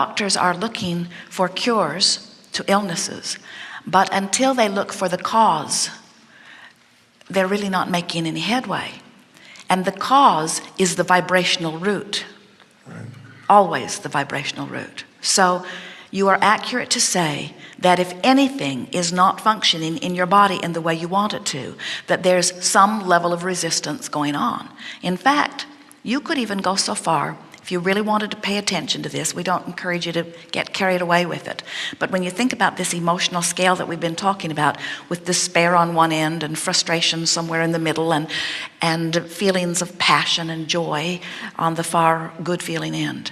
Doctors are looking for cures to illnesses, but until they look for the cause, they're really not making any headway. And the cause is the vibrational root. Right. Always the vibrational root. So you are accurate to say that if anything is not functioning in your body in the way you want it to, that there's some level of resistance going on. In fact, you could even go so far, if you really wanted to pay attention to this, we don't encourage you to get carried away with it. But when you think about this emotional scale that we've been talking about, with despair on one end and frustration somewhere in the middle, and feelings of passion and joy on the far good feeling end,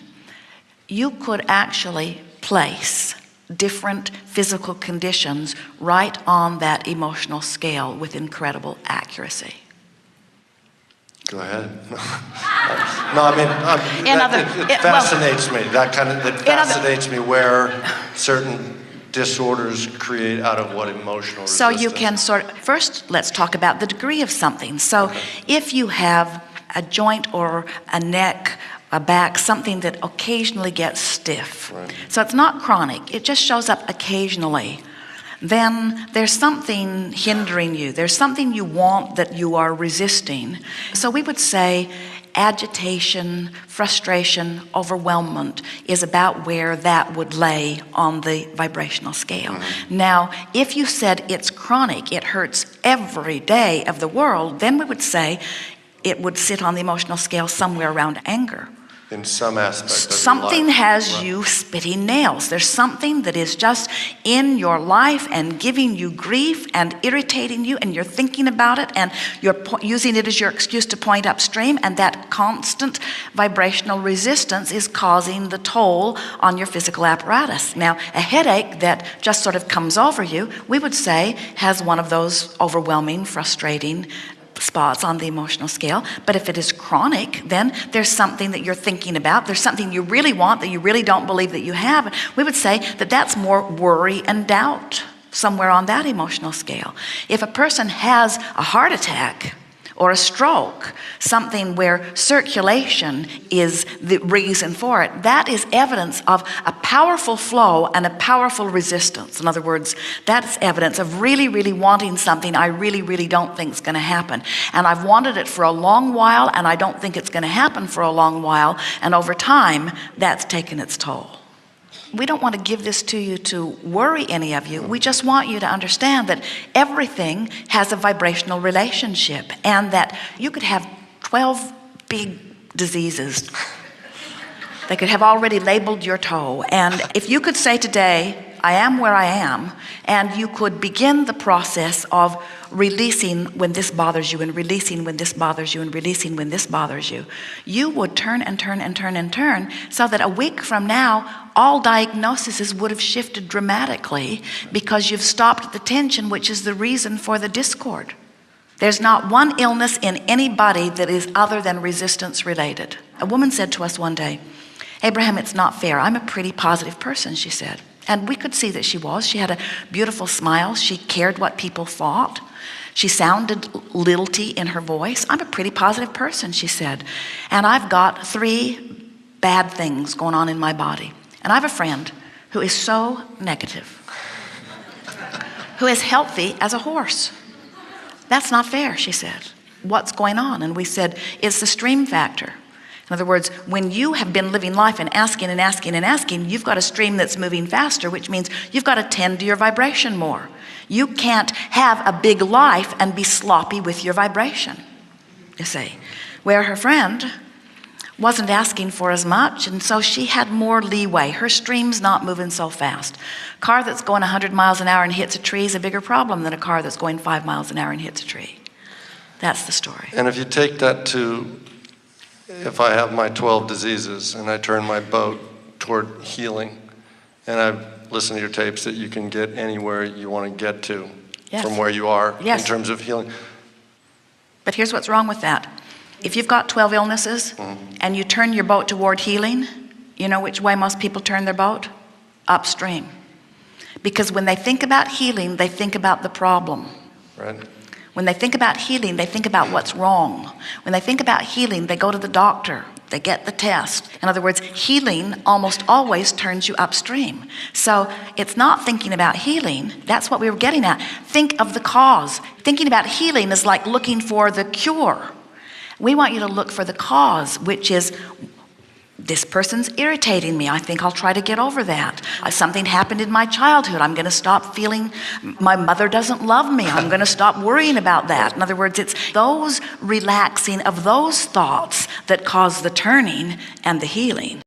you could actually place different physical conditions right on that emotional scale with incredible accuracy. Go ahead. No, I mean, it fascinates me. It fascinates me where certain disorders create out of what emotional resistance. So you can first let's talk about the degree of something. So if you have a joint or a neck, a back, something that occasionally gets stiff. Right. So it's not chronic, it just shows up occasionally. Then there's something hindering you. There's something you want that you are resisting. So we would say agitation, frustration, overwhelmment is about where that would lay on the vibrational scale. Mm-hmm. Now, if you said it's chronic, it hurts every day of the world, then we would say it would sit on the emotional scale somewhere around anger. In some aspect of something your life. has Right. you spitting nails. There's something that is just in your life and giving you grief and irritating you, and you're thinking about it and you're using it as your excuse to point upstream, and that constant vibrational resistance is causing the toll on your physical apparatus. Now, a headache that just sort of comes over you, we would say has one of those overwhelming, frustrating spots on the emotional scale. But if it is chronic, then there's something that you're thinking about. There's something you really want that you really don't believe that you have. We would say that that's more worry and doubt somewhere on that emotional scale. If a person has a heart attack or a stroke, something where circulation is the reason for it, that is evidence of a powerful flow and a powerful resistance. In other words, that's evidence of really, really wanting something I really, really don't think is going to happen. And I've wanted it for a long while, and I don't think it's going to happen for a long while, and over time, that's taken its toll. We don't want to give this to you to worry any of you. We just want you to understand that everything has a vibrational relationship, and that you could have 12 big diseases. They could have already labeled your toe. And if you could say today, I am where I am, and you could begin the process of releasing when this bothers you, and releasing when this bothers you, and releasing when this bothers you, you would turn and turn and turn and turn, so that a week from now, all diagnoses would have shifted dramatically, because you've stopped the tension, which is the reason for the discord. There's not one illness in anybody that is other than resistance related. A woman said to us one day, Abraham, it's not fair. I'm a pretty positive person, she said. And we could see that she was. She had a beautiful smile. She cared what people thought. She sounded lilty in her voice. I'm a pretty positive person, she said. And I've got 3 bad things going on in my body. And I have a friend who is so negative, who is healthy as a horse. That's not fair, she said. What's going on? And we said, it's the stream factor. In other words, when you have been living life and asking and asking and asking, you've got a stream that's moving faster, which means you've got to tend to your vibration more. You can't have a big life and be sloppy with your vibration, you see. Where her friend wasn't asking for as much, and so she had more leeway. Her stream's not moving so fast. A car that's going 100 miles an hour and hits a tree is a bigger problem than a car that's going 5 miles an hour and hits a tree. That's the story. And if you take that to, if I have my 12 diseases and I turn my boat toward healing, and I've listened to your tapes that you can get anywhere you want to get to from where you are in terms of healing. But here's what's wrong with that. If you've got 12 illnesses and you turn your boat toward healing, you know which way most people turn their boat? Upstream. Because when they think about healing, they think about the problem. Right. When they think about healing, they think about what's wrong. When they think about healing, they go to the doctor. They get the test. In other words, healing almost always turns you upstream. So it's not thinking about healing. That's what we were getting at. Think of the cause. Thinking about healing is like looking for the cure. We want you to look for the cause, which is, this person's irritating me. I think I'll try to get over that. Something happened in my childhood. I'm going to stop feeling my mother doesn't love me. I'm going to stop worrying about that. In other words, it's those relaxing of those thoughts that cause the turning and the healing.